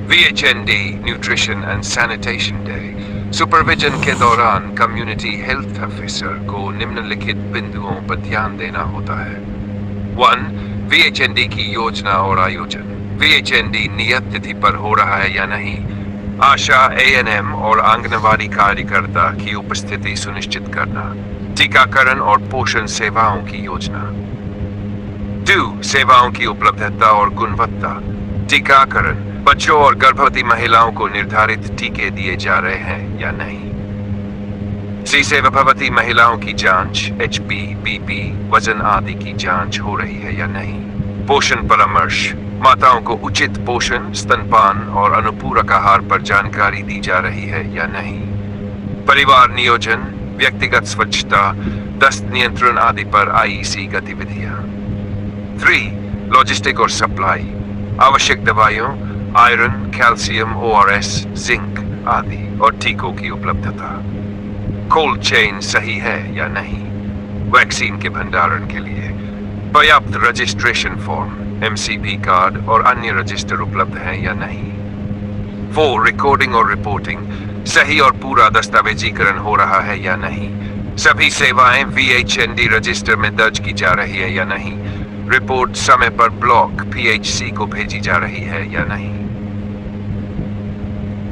VHND nutrition and sanitation day supervision के दौरान community health officer को निम्नलिखित बिंदुओं पर ध्यान देना होता है। 1. VHND की योजना और आयोजन। VHND नियत तिथि पर हो रहा है या नहीं। आशा, ANM और आंगनवाड़ी कार्यकर्ता की उपस्थिति सुनिश्चित करना। टीकाकरण और पोषण सेवाओं की योजना। 2. सेवाओं की उपलब्धता और गुणवत्ता। टीकाकरण, बच्चों और गर्भवती महिलाओं को निर्धारित टीके दिए जा रहे हैं या नहीं। C. गर्भवती महिलाओं की जांच, HP, BP, वजन आदि की जांच हो रही है या नहीं। पोषण परामर्श, माताओं को उचित पोषण, स्तनपान और अनुपूरक आहार पर जानकारी दी जा रही है या नहीं। परिवार नियोजन, व्यक्तिगत स्वच्छता, दस्त नियंत्रण आदि पर IEC गतिविधियां। 3. लॉजिस्टिक और सप्लाई, आवश्यक दवाइयों, आयरन, कैल्शियम, ORS, जिंक आदि और टीकों की उपलब्धता। कोल्ड चेन सही है या नहीं। वैक्सीन के भंडारण के लिए पर्याप्त रजिस्ट्रेशन फॉर्म, MCP कार्ड और अन्य रजिस्टर उपलब्ध हैं या नहीं। 4. रिकॉर्डिंग और रिपोर्टिंग, सही और पूरा दस्तावेजीकरण हो रहा है या नहीं। सभी सेवाएं VHND रजिस्टर में दर्ज की जा रही है या नहीं। रिपोर्ट समय पर ब्लॉक PHC को भेजी जा रही है या नहीं।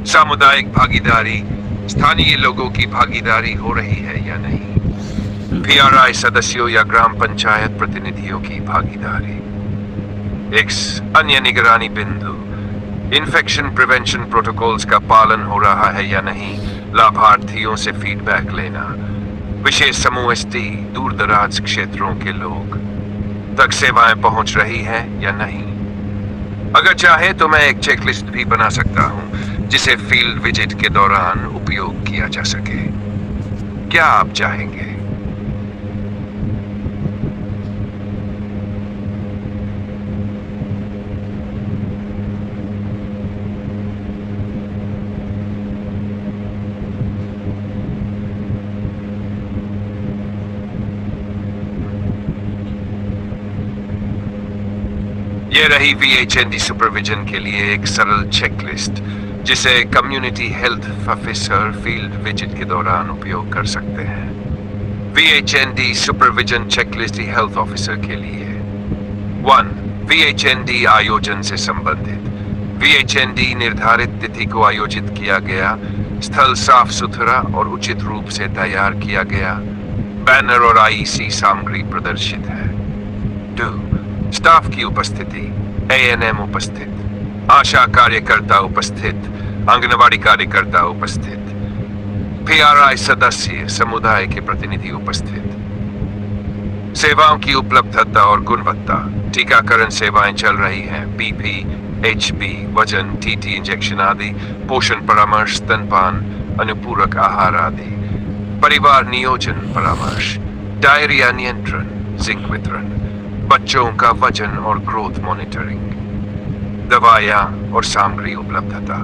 सामुदायिक भागीदारी, स्थानीय लोगों की भागीदारी हो रही है या नहीं। PRI सदस्यों या ग्राम पंचायत प्रतिनिधियों की भागीदारी। X. अन्य निगरानी बिंदु, इन्फेक्शन प्रिवेंशन प्रोटोकॉल्स का पालन हो रहा है या नहीं। लाभार्थियों से फीडबैक लेना। विशेष समूह ST, दूर दराज क्षेत्रों के लोग तक सेवाएं पहुंच रही हैं या नहीं। अगर चाहे तो मैं एक चेकलिस्ट भी बना सकता हूं जिसे फील्ड विजिट के दौरान उपयोग किया जा सके। क्या आप चाहेंगे? ये रही VHND सुपरविजन के लिए एक सरल चेकलिस्ट जिसे community health officer field visit के दौरान उपयोग कर सकते हैं। VHND supervision checklist health officer के लिए। 1. VHND आयोजन से संबंधित। VHND निर्धारित तिथि को आयोजित किया गया, स्थल साफ सुथरा और उचित रूप से तैयार किया गया, बैनर और IEC सामग्री प्रदर्शित है। 2. स्टाफ की उपस्थिति, ANM उपस्थित, आशा कार्यकर्ता उपस्थित, आंगनवाड़ी कार्यकर्ता उपस्थित, PRI सदस्य, समुदाय के प्रतिनिधि उपस्थित। सेवाओं की उपलब्धता और गुणवत्ता, टीकाकरण सेवाएं चल रही हैं, BP, HB, वजन, TT इंजेक्शन आदि, पोषण परामर्श, स्तनपान, अनुपूरक आहार आदि। परिवार नियोजन परामर्श, डायरिया नियंत्रण, जिंक वितरण, बच्चों का वजन और ग्रोथ मॉनिटरिंग, दवाइयां और सामग्री उपलब्धता,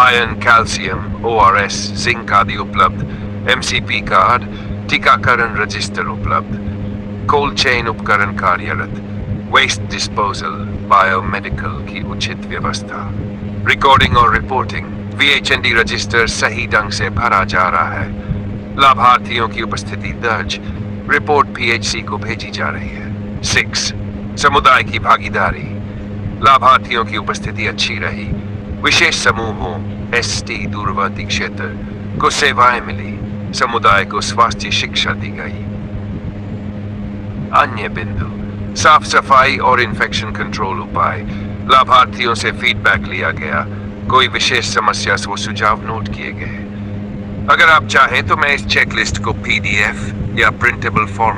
आयरन, कैल्शियम, ORS, जिंक आदि उपलब्ध, MCP कार्ड, टीकाकरण रजिस्टर उपलब्ध, कोल्ड चेन उपकरण कार्यरत, वेस्ट डिस्पोजल, बायोमेडिकल की उचित व्यवस्था। रिकॉर्डिंग और रिपोर्टिंग, VHND रजिस्टर सही ढंग से भरा जा रहा है, लाभार्थियों की उपस्थिति दर्ज, रिपोर्ट PHC को भेजी जा रही है। 6. समुदाय की भागीदारी, लाभार्थियों की उपस्थिति अच्छी रही, विशेष समूहों ST, दूरवर्ती क्षेत्र को सेवाएं मिली, समुदाय को स्वास्थ्य शिक्षा दी गई। अन्य बिंदु, साफ सफाई और इन्फेक्शन कंट्रोल उपाय, लाभार्थियों से फीडबैक लिया गया, कोई विशेष समस्या से वो सुझाव नोट किए गए। अगर आप चाहें तो मैं इस चेकलिस्ट को PDF या प्रिंटेबल फॉर्मेट